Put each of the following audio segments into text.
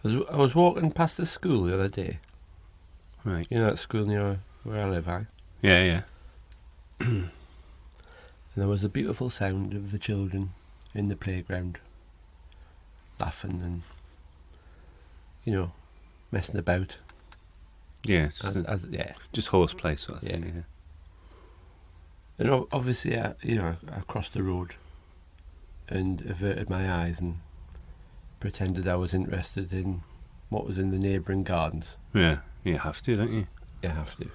I was walking past the school the other day. Right. You know that school near where I live, aye? Yeah. And there was a beautiful sound of the children in the playground, laughing and, messing about. Yeah. Yeah. Just horseplay sort of Yeah. thing. Yeah. And obviously, I crossed the road and averted my eyes and pretended I was interested in what was in the neighbouring gardens. Yeah. You have to, don't you? You have to.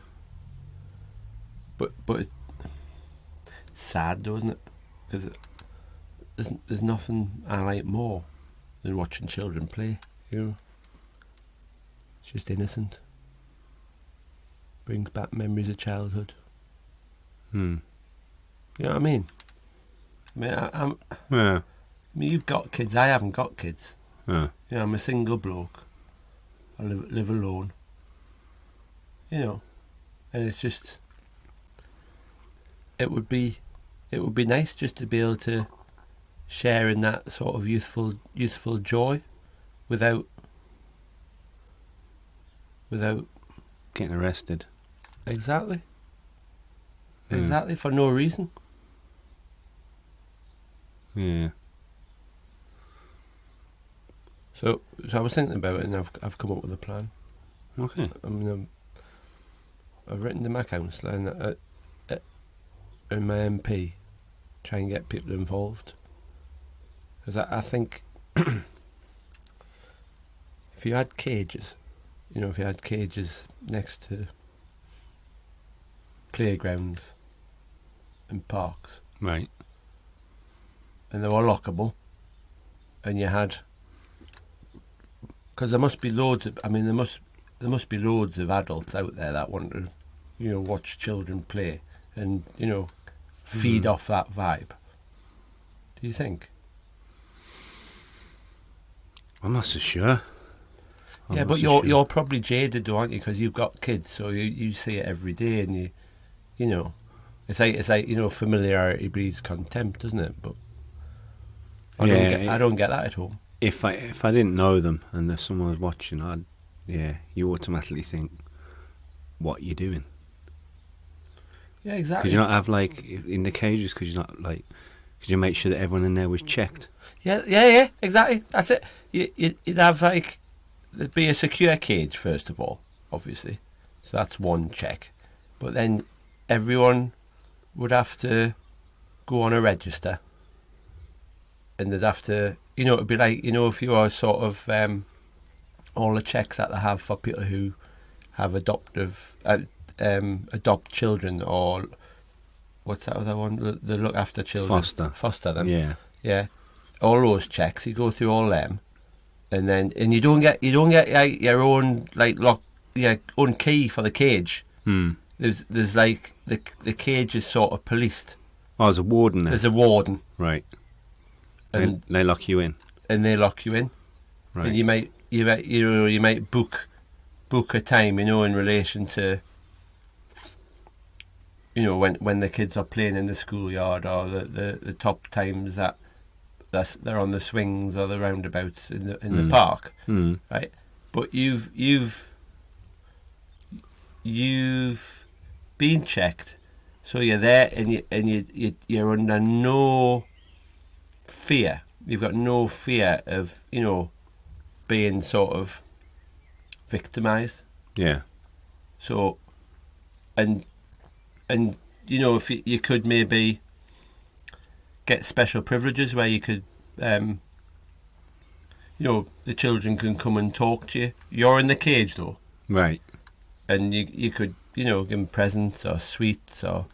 But it's sad, though, isn't it? Because there's nothing I like more than watching children play. It's just innocent. Brings back memories of childhood. You know what I mean? Yeah. I mean, you've got kids. I haven't got kids. I'm a single bloke. I live alone. And it's just. It would be nice just to be able to share in that sort of youthful joy, without Getting arrested. Exactly for no reason. Yeah. So I was thinking about it, and I've come up with a plan. Okay. I mean, I've written to my councillor and my MP, try and get people involved. Because I think if you had cages, next to playgrounds and parks, Right. and they were lockable, and you had, because there must be loads of, there must be loads of adults out there that want to, watch children play and, feed off that vibe. Do you think? I'm not so sure. Yeah, but you're probably jaded, though, aren't you? Because you've got kids, so you see it every day, and it's like familiarity breeds contempt, doesn't it? But I don't get that at home. If I didn't know them and if someone was watching, you automatically think, what you doing? Yeah, exactly. Could you not have in the cages? Could you you make sure that everyone in there was checked? Yeah, exactly. That's it. You'd have there'd be a secure cage first of all, obviously. So that's one check. But then everyone would have to go on a register, and they'd have to, it'd be like, if you are sort of all the checks that they have for people who have adopt children, or what's that other one? They look after children. Foster them. Yeah. All those checks, you go through all them, and you don't get your own own key for the cage. There's the cage is sort of policed. Oh, there's a warden there. There's a warden. Right. And they lock you in. And they lock you in. Right. And you might book a time, in relation to when the kids are playing in the schoolyard, or the top times that they're on the swings or the roundabouts in the park, right? But you've been checked, so you're there, and you're under no fear. You've got no fear of being sort of victimised. Yeah. So, and if you could maybe get special privileges where you could, the children can come and talk to you. You're in the cage though, right? And you could give them presents or sweets or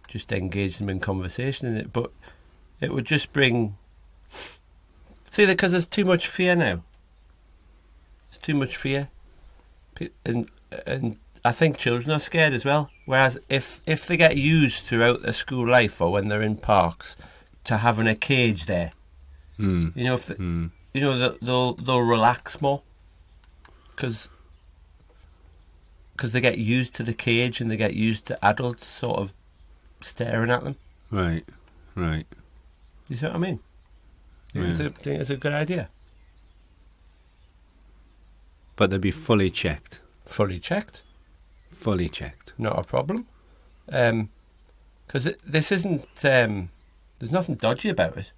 just engage them in conversation in it. But it would just bring. See, because there's too much fear now. There's too much fear, and I think children are scared as well. Whereas if they get used throughout their school life or when they're in parks to having a cage there, they'll relax more because they get used to the cage and they get used to adults sort of staring at them. Right. You see what I mean? I think it's a good idea. But they'd be fully checked. Fully checked. Fully checked. Not a problem. Because this isn't. There's nothing dodgy about it.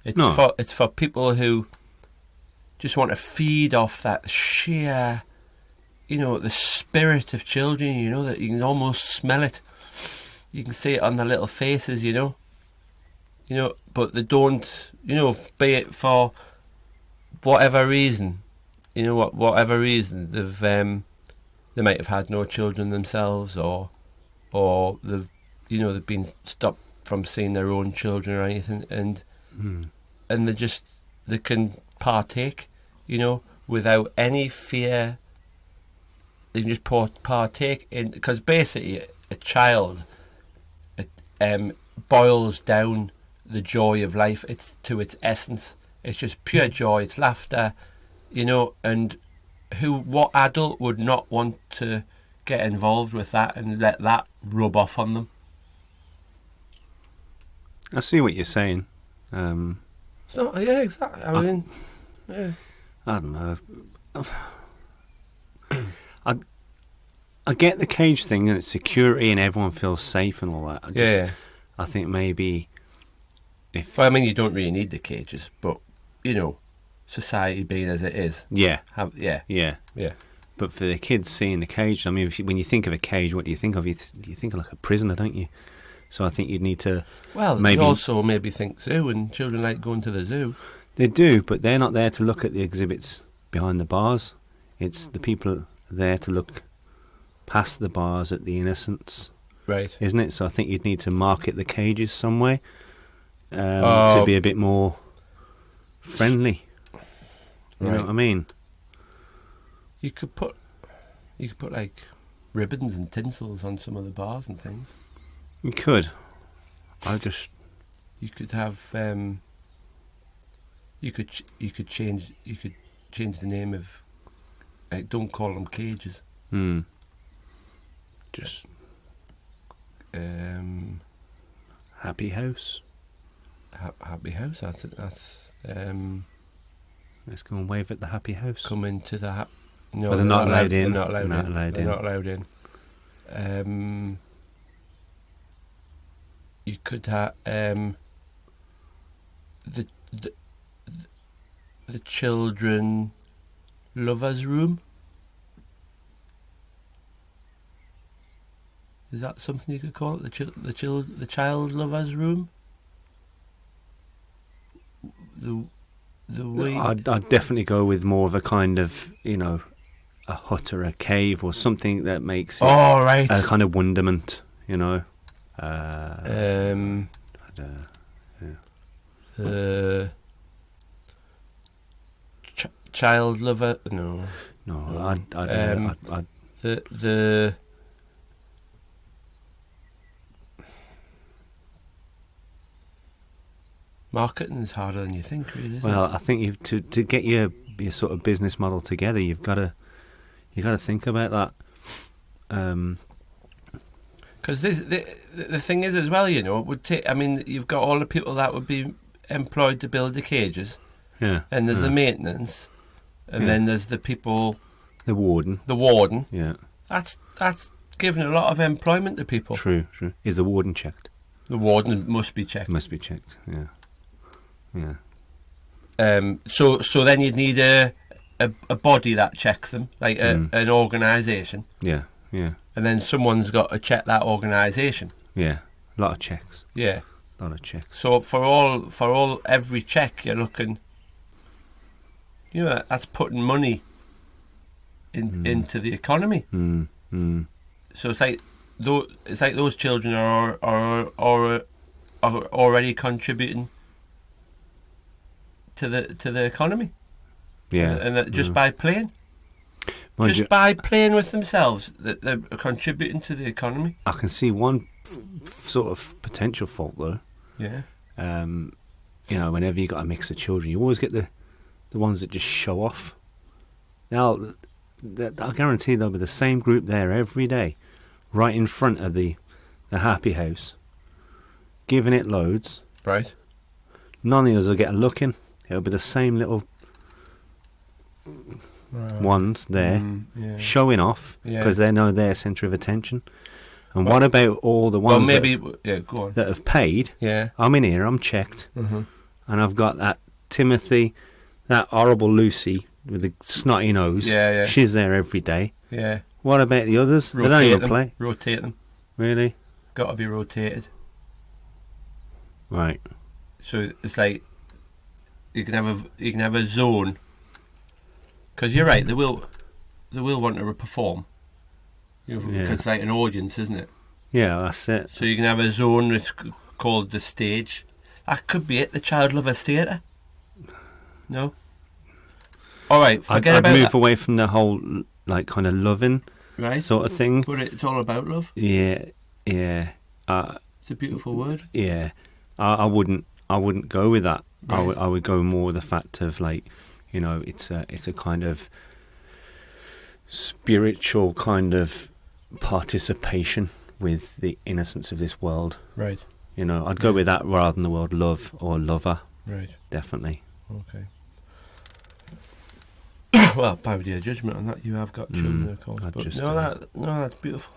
It's for people who just want to feed off that sheer, the spirit of children. That you can almost smell it. You can see it on their little faces. But they don't. Be it for whatever reason. Whatever reason they might have had no children themselves, or they've been stopped from seeing their own children or anything, and they can partake, without any fear. They can just partake in, because basically a child boils down the joy of life. It's to its essence. It's just pure joy. It's laughter, and what adult would not want to get involved with that and let that rub off on them? I see what you're saying. It's not, yeah, exactly. I mean, yeah. I don't know. I get the cage thing and it's security and everyone feels safe and all that. I think maybe Well, I mean, you don't really need the cages, but society being as it is. Yeah. Yeah. But for the kids seeing the cage, I mean, when you think of a cage, what do you think of? You think of like a prisoner, don't you? So I think you'd need to. Well, you also maybe think zoo, and children like going to the zoo. They do, but they're not there to look at the exhibits behind the bars. It's the people there to look past the bars at the innocents. Right. Isn't it? So I think you'd need to market the cages some way to be a bit more friendly. You know what I mean? You could put like ribbons and tinsels on some of the bars and things. You could. You could have. You could change the name of. Don't call them cages. Just. Happy house. Happy house. That's it. That's. Let's go and wave at the happy house. Come into the. No, but they're not allowed in. They're not allowed in. You could have the children lovers room. Is that something you could call it? The child lovers room. I'd definitely go with more of a kind of a hut or a cave or something that makes it a kind of wonderment, child lover. No. I'd the marketing is harder than you think, really. Isn't it? I think to get your sort of business model together, you got to think about that. Because the thing is as well, it would take. I mean, you've got all the people that would be employed to build the cages. Yeah. And there's the maintenance, and then there's the people. The warden. Yeah. That's giving a lot of employment to people. True. Is the warden checked? The warden must be checked. Yeah. So then you'd need a body that checks them, like an organisation. Yeah. And then someone's got to check that organisation. Yeah. A lot of checks. Yeah. A lot of checks. So every check you're looking, that's putting money into the economy. So it's like those children are already contributing to the economy. Yeah. And that just by playing. By playing with themselves, that they're contributing to the economy. I can see one sort of potential fault though. Yeah. Whenever you got a mix of children, you always get the ones that just show off. Now, I guarantee there'll be the same group there every day, right in front of the happy house, giving it loads. Right. None of us will get a look in. It'll be the same little ones there yeah. showing off Yeah. because they know they're centre of attention. And what about all the Well, ones maybe yeah. Go on. that have paid? Yeah. I'm in here, I'm checked, Mm-hmm. and I've got that Timothy, that horrible Lucy with the snotty nose. Yeah, yeah. She's there every day. Yeah. What about the others? They don't Rotate even them. play. Rotate them. Really? Got to be rotated. Right. So it's like you can have a zone. Because you're right, they will want to perform. You know, Yeah. because it's like an audience, isn't it? Yeah, that's it. So you can have a zone that's called the stage. That could be it. The Child Lovers Theatre. No. All right, forget I'd about move that. away from the whole like kind of loving Right. sort of thing. But it's all about love. Yeah, yeah, It's a beautiful word. yeah. I wouldn't go with that. Right. I would go more with the fact of like, you know, it's a kind of spiritual kind of participation with the innocence of this world. Right. You know, I'd go with that rather than the word love or lover. Right. Definitely. Okay. Well, power to your judgment on that. You have got children, of course. I'd But just, that's beautiful.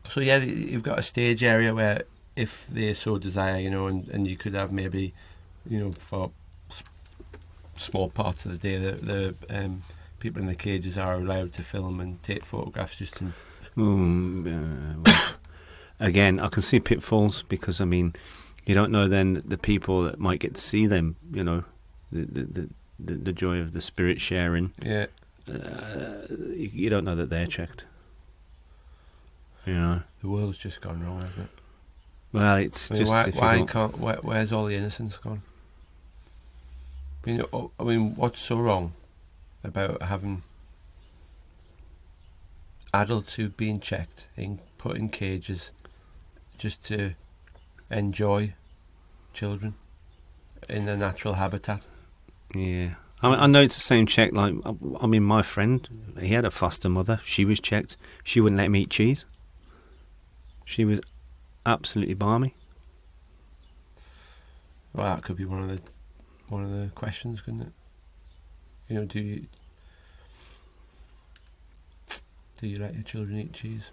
So yeah, you've got a stage area where, if they so desire, you know, and you could have maybe, you know, for small parts of the day, the people in the cages are allowed to film and take photographs just in. Well, again, I can see pitfalls because I mean, you don't know then the people that might get to see them. You know, the joy of the spirit sharing. Yeah. You don't know that they're checked. You know. The world's just gone wrong, hasn't it? Well, it's I mean, just where's all the innocence gone? I mean, what's so wrong about having adults who've been checked, put in cages, just to enjoy children in their natural habitat? Yeah. I know it's the same check. Like, I mean, my friend, he had a foster mother. She was checked. She wouldn't let him eat cheese. She was absolutely balmy. Well, that could be one of the questions, couldn't it? You know, do you let your children eat cheese?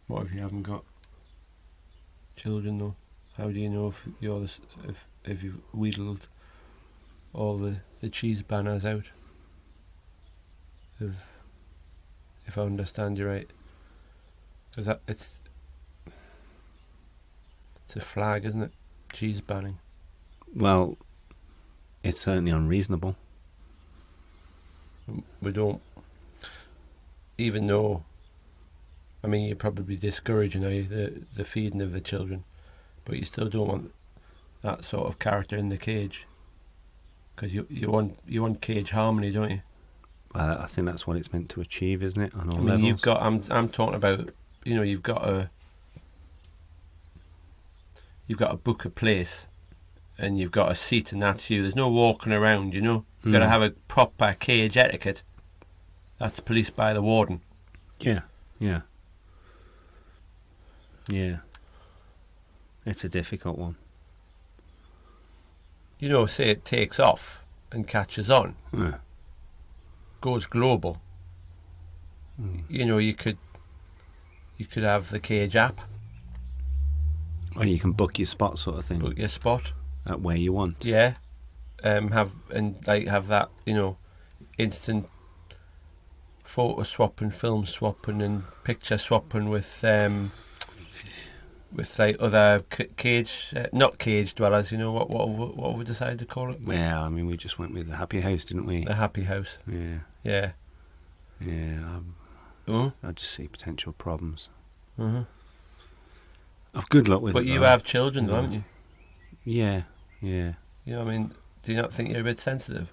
What if you haven't got children though? How do you know if if you've wheedled all the cheese banners out? If I understand you right, because it's a flag, isn't it? Cheese banning. Well, it's certainly unreasonable. We don't even know. I mean, you're probably discouraging, are you, the feeding of the children, but you still don't want that sort of character in the cage, because you want cage harmony, don't you? Well, I think that's what it's meant to achieve, isn't it? On all I mean, levels. you've got. I'm talking about. You know, you've got to book a place, and you've got a seat, and that's you. There's no walking around. You know, you've got to have a proper cage etiquette. That's policed by the warden. Yeah. It's a difficult one. You know, say it takes off and catches on, goes global. You know, you could have the cage app. Or you can book your spot, sort of thing. Book your spot. At where you want. Yeah. Have that, you know, instant photo swapping, film swapping, and picture swapping with like other cage, not cage dwellers. You know what have we decided to call it? Yeah, I mean, we just went with the happy house, didn't we? The happy house. Yeah. Yeah. I just see potential problems. Mm-hmm. Good luck with it. But you have children, though, haven't you? Yeah. You know, I mean, do you not think you're a bit sensitive?